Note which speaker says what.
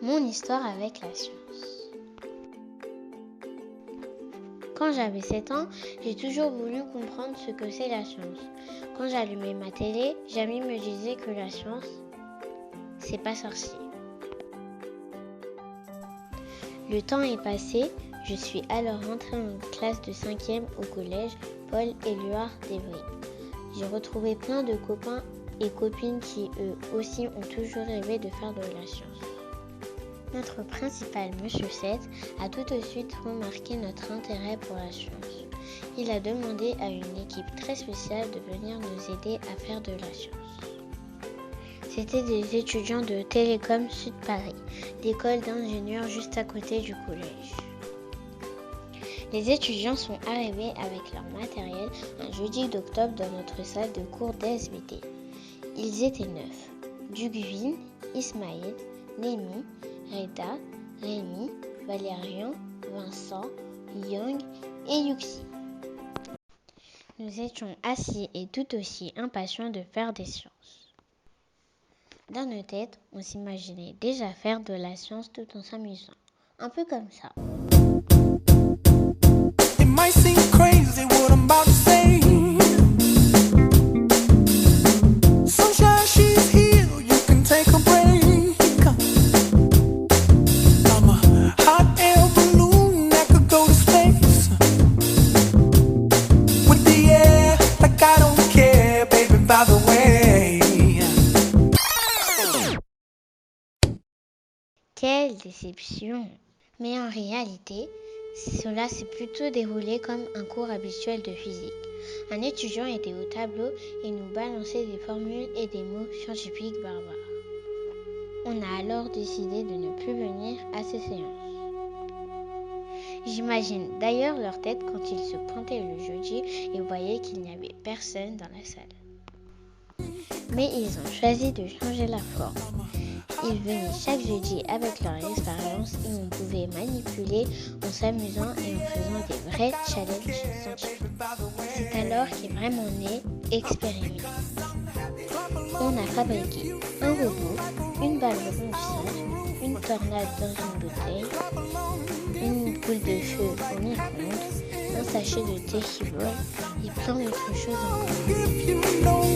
Speaker 1: Mon histoire avec la science. Quand j'avais 7 ans, j'ai toujours voulu comprendre ce que c'est la science. Quand j'allumais ma télé, Jamie me disait que la science, c'est pas sorcier. Le temps est passé, je suis alors rentrée en classe de 5e au collège Paul-Éluard d'Evry. J'ai retrouvé plein de copains et copines qui eux aussi ont toujours rêvé de faire de la science. Notre principal, Monsieur 7, a tout de suite remarqué notre intérêt pour la science. Il a demandé à une équipe très spéciale de venir nous aider à faire de la science. C'était des étudiants de Télécom Sud Paris, l'école d'ingénieurs juste à côté du collège. Les étudiants sont arrivés avec leur matériel un jeudi d'octobre dans notre salle de cours d'SVT. Ils étaient 9. Dugvin, Ismaël, Némi, Reda, Rémi, Valérian, Vincent, Young et Yuxi. Nous étions assis et tout aussi impatients de faire des sciences. Dans nos têtes, on s'imaginait déjà faire de la science tout en s'amusant. Un peu comme ça. It might seem crazy what I'm about to say. Sunshine, she's here, you can take a break. I'm a hot air balloon that could go to space. With the air, like I don't care, baby, by the way. Quelle déception! Mais en réalité, cela s'est plutôt déroulé comme un cours habituel de physique. Un étudiant était au tableau et nous balançait des formules et des mots scientifiques barbares. On a alors décidé de ne plus venir à ces séances. J'imagine d'ailleurs leur tête quand ils se pointaient le jeudi et voyaient qu'il n'y avait personne dans la salle. Mais ils ont choisi de changer la forme. Ils venaient chaque jeudi avec leur expérience et on pouvait manipuler en s'amusant et en faisant des vrais challenges scientifiques. C'est alors qu'est vraiment né Expériments. On a fabriqué un robot, une balle rebondissante, une tornade dans une bouteille, une boule de feu au micro-ondes, un sachet de thé qui vole et plein d'autres choses encore.